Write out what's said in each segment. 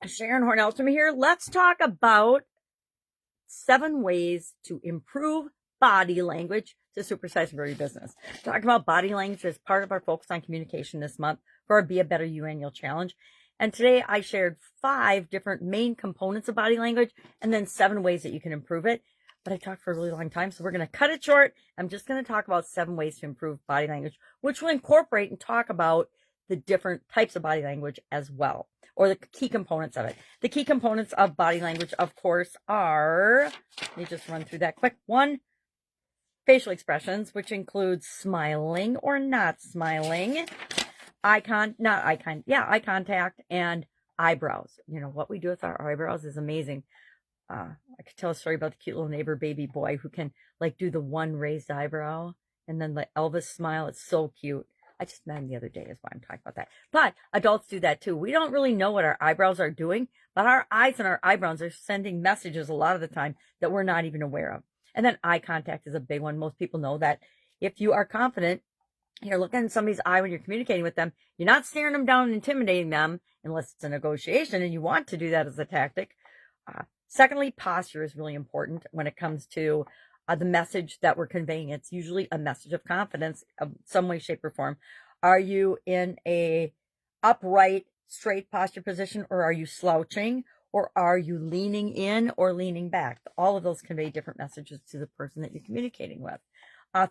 Horne-Ellstrom here. Let's talk about 7 ways to improve body language to supersize and grow your business. Talking about body language as part of our focus on communication this month for our Be a Better You annual challenge. And today I shared 5 different main components of body language and then 7 ways that you can improve it. But I talked for a really long time, so we're going to cut it short. I'm just going to talk about 7 ways to improve body language, which will incorporate and talk about the different types of body language as well, or the key components of it. The key components of body language, of course, are, let me just run through that quick. 1, facial expressions, which includes smiling or not smiling, eye contact, and eyebrows. You know, what we do with our eyebrows is amazing. I could tell a story about the cute little neighbor baby boy who can like do the one raised eyebrow and then the Elvis smile. It's so cute. I just met him the other day is why I'm talking about that. But adults do that too. We don't really know what our eyebrows are doing, but our eyes and our eyebrows are sending messages a lot of the time that we're not even aware of. And then eye contact is a big one. Most people know that if you are confident, you're looking in somebody's eye when you're communicating with them, you're not staring them down and intimidating them unless it's a negotiation and you want to do that as a tactic. Secondly, posture is really important when it comes to the message that we're conveying. It's usually a message of confidence of some way, shape, or form. Are you in a upright, straight posture position, or are you slouching, or are you leaning in or leaning back? All of those convey different messages to the person that you're communicating with.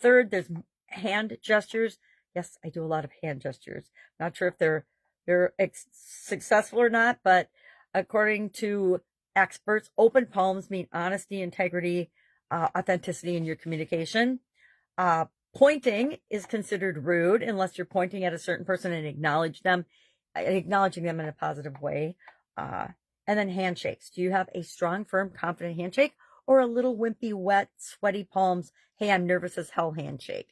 Third, there's hand gestures. Yes, I do a lot of hand gestures. Not sure if they're successful or not, but according to experts, open palms mean honesty, integrity, authenticity in your communication. Pointing is considered rude unless you're pointing at a certain person and acknowledging them in a positive way. And then handshakes. Do you have a strong, firm, confident handshake or a little wimpy, wet, sweaty palms? Hey, I'm nervous as hell handshake.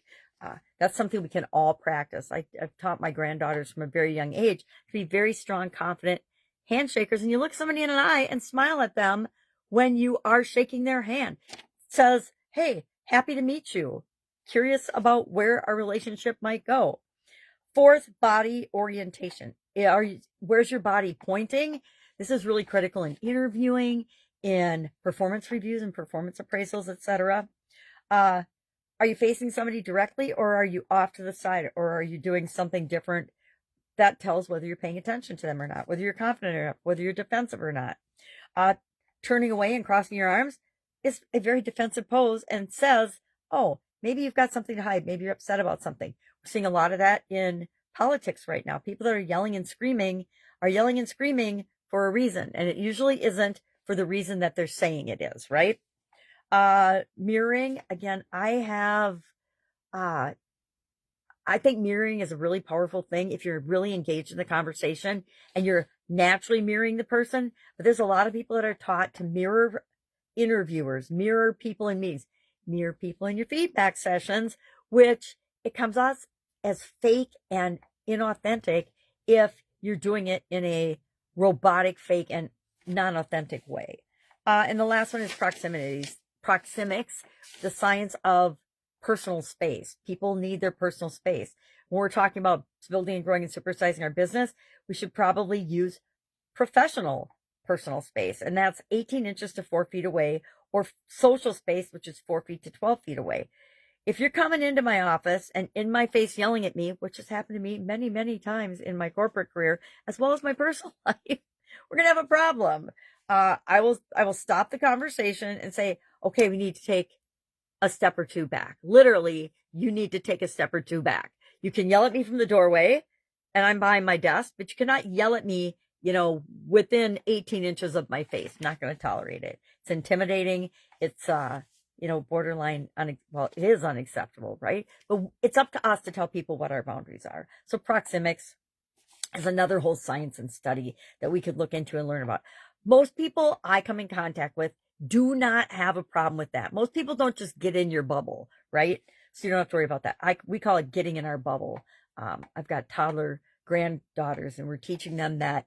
That's something we can all practice. I've taught my granddaughters from a very young age to be very strong, confident handshakers. And you look somebody in an eye and smile at them when you are shaking their hand. Says, hey, happy to meet you. Curious about where our relationship might go. 4th, body orientation. Where's your body pointing? This is really critical in interviewing, in performance reviews and performance appraisals, etc. Are you facing somebody directly, or are you off to the side, or are you doing something different? That tells whether you're paying attention to them or not, whether you're confident or not, whether you're defensive or not. Turning away and crossing your arms is a very defensive pose and says, oh, maybe you've got something to hide. Maybe you're upset about something. We're seeing a lot of that in politics right now. People that are yelling and screaming for a reason. And it usually isn't for the reason that they're saying it is, right? Mirroring, again, I think mirroring is a really powerful thing if you're really engaged in the conversation and you're naturally mirroring the person. But there's a lot of people that are taught to mirror interviewers, mirror people in meetings, mirror people in your feedback sessions, which it comes off as fake and inauthentic if you're doing it in a robotic, fake, and non-authentic way. And the last one is proxemics, the science of personal space. People need their personal space. When we're talking about building and growing and supersizing our business, we should probably use professional personal space, and that's 18 inches to 4 feet away, or social space, which is 4 feet to 12 feet away. If you're coming into my office and in my face yelling at me, which has happened to me many, many times in my corporate career, as well as my personal life, we're going to have a problem. I will stop the conversation and say, okay, we need to take a step or 2 back. Literally, you need to take a step or 2 back. You can yell at me from the doorway and I'm behind my desk, but you cannot yell at me, within 18 inches of my face. I'm not going to tolerate it. It's intimidating. It's, borderline, it is unacceptable, right? But it's up to us to tell people what our boundaries are. So proxemics is another whole science and study that we could look into and learn about. Most people I come in contact with do not have a problem with that. Most people don't just get in your bubble, right? So you don't have to worry about that. We call it getting in our bubble. I've got toddler granddaughters, and we're teaching them that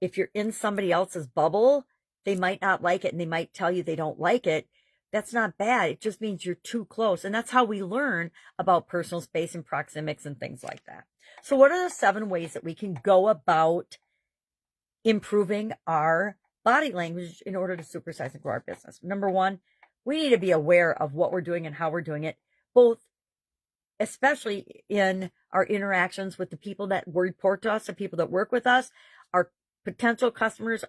if you're in somebody else's bubble, they might not like it and they might tell you they don't like it. That's not bad. It just means you're too close. And that's how we learn about personal space and proxemics and things like that. So what are the 7 ways that we can go about improving our body language in order to supersize and grow our business. Number one, we need to be aware of what we're doing and how we're doing it, both especially in our interactions with the people that report to us, the people that work with us, our potential customers,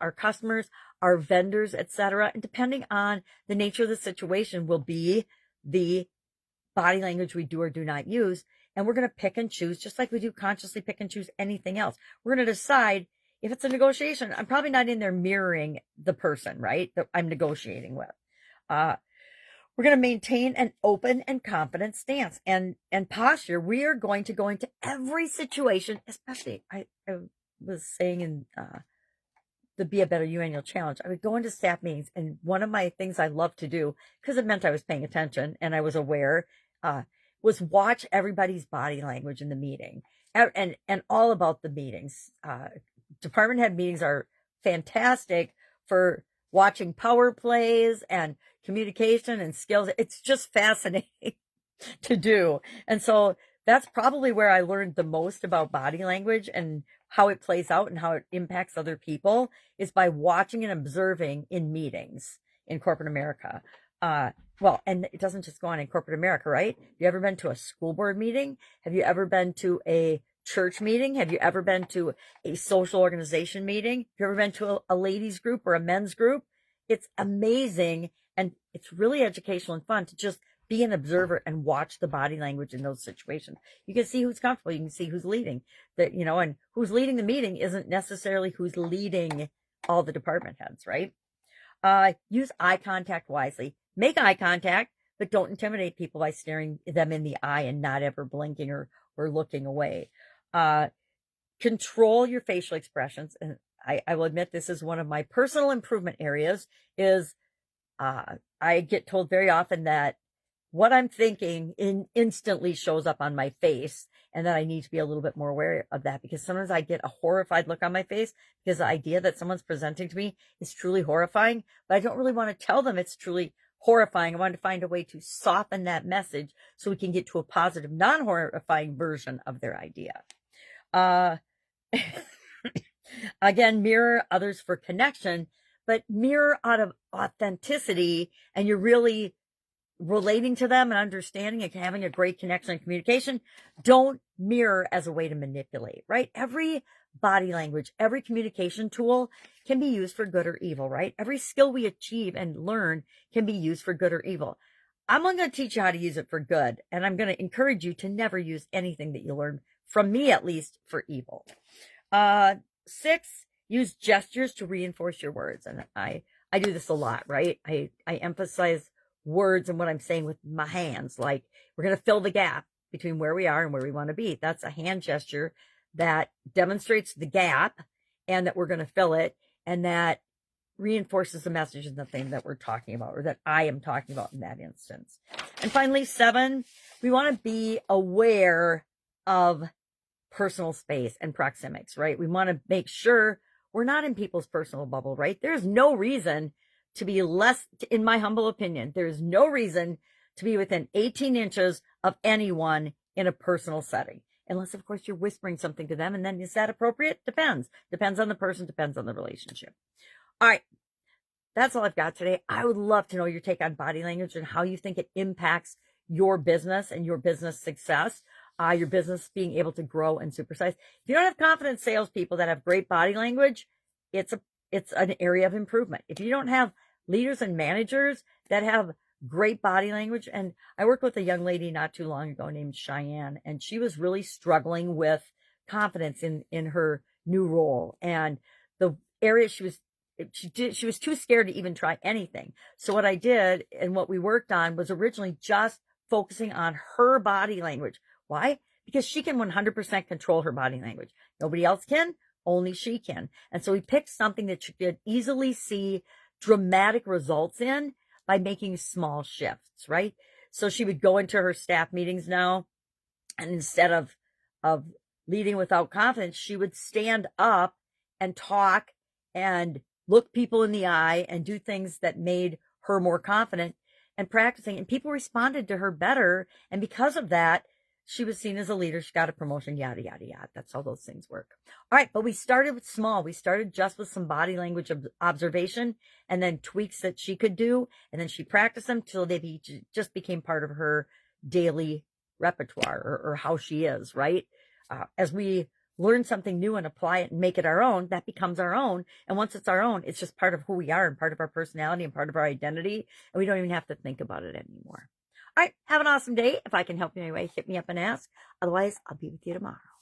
our vendors, etc. And depending on the nature of the situation will be the body language we do or do not use. And we're going to pick and choose, just like we do consciously pick and choose anything else. We're going to decide if it's a negotiation. I'm probably not in there mirroring the person, right, that I'm negotiating with. We're going to maintain an open and confident stance and posture. We are going to go into every situation, especially I was saying in the Be a Better You annual challenge, I would go into staff meetings, and one of my things I love to do, because it meant I was paying attention and I was aware, was watch everybody's body language in the meeting and all about the meetings. Department head meetings are fantastic for watching power plays and communication and skills. It's just fascinating to do. And so that's probably where I learned the most about body language and how it plays out and how it impacts other people, is by watching and observing in meetings in corporate America. Well, and it doesn't just go on in corporate America, right? Have you ever been to a school board meeting? Have you ever been to a church meeting? Have you ever been to a social organization meeting? Have you ever been to a ladies group or a men's group? It's amazing. And it's really educational and fun to just be an observer and watch the body language in those situations. You can see who's comfortable. You can see who's leading, that, you know, and who's leading the meeting isn't necessarily who's leading all the department heads, right? Use eye contact wisely. Make eye contact, but don't intimidate people by staring them in the eye and not ever blinking or looking away. Control your facial expressions. And I will admit, this is one of my personal improvement areas, is I get told very often that what I'm thinking instantly shows up on my face, and that I need to be a little bit more aware of that, because sometimes I get a horrified look on my face because the idea that someone's presenting to me is truly horrifying, but I don't really want to tell them it's truly horrifying. I want to find a way to soften that message so we can get to a positive, non-horrifying version of their idea. Again, mirror others for connection, but mirror out of authenticity, and you're really relating to them and understanding and having a great connection and communication. Don't mirror as a way to manipulate, right? Every body language, every communication tool can be used for good or evil, right? Every skill we achieve and learn can be used for good or evil. I'm going to teach you how to use it for good, and I'm going to encourage you to never use anything that you learn from me, at least, for evil. 6, use gestures to reinforce your words. And I do this a lot, right? I emphasize words and what I'm saying with my hands. Like, we're going to fill the gap between where we are and where we want to be. That's a hand gesture that demonstrates the gap and that we're going to fill it, and that reinforces the message and the thing that we're talking about, or that I am talking about in that instance. And finally, 7, we want to be aware of personal space and proxemics, right? We want to make sure we're not in people's personal bubble, right? There's no reason to be less, in my humble opinion, there's no reason to be within 18 inches of anyone in a personal setting. Unless, of course, you're whispering something to them. And then, is that appropriate? Depends. Depends on the person, depends on the relationship. All right. That's all I've got today. I would love to know your take on body language and how you think it impacts your business and your business success, your business being able to grow and supersize. If you don't have confident salespeople that have great body language, it's an area of improvement. If you don't have leaders and managers that have great body language, and I worked with a young lady not too long ago named Cheyenne, and she was really struggling with confidence in her new role, and the area she was too scared to even try anything. So what I did and what we worked on was originally just focusing on her body language. Why? Because she can 100% control her body language. Nobody else can, only she can. And so we picked something that she could easily see dramatic results in by making small shifts, right? So she would go into her staff meetings now, and instead of leading without confidence, she would stand up and talk and look people in the eye and do things that made her more confident and practicing. And people responded to her better. And because of that, she was seen as a leader. She got a promotion, yada, yada, yada. That's how those things work. All right. But we started with small. We started just with some body language observation and then tweaks that she could do. And then she practiced them till they just became part of her daily repertoire or how she is, right? As we learn something new and apply it and make it our own, that becomes our own. And once it's our own, it's just part of who we are and part of our personality and part of our identity. And we don't even have to think about it anymore. All right. Have an awesome day. If I can help you in any way, hit me up and ask. Otherwise, I'll be with you tomorrow.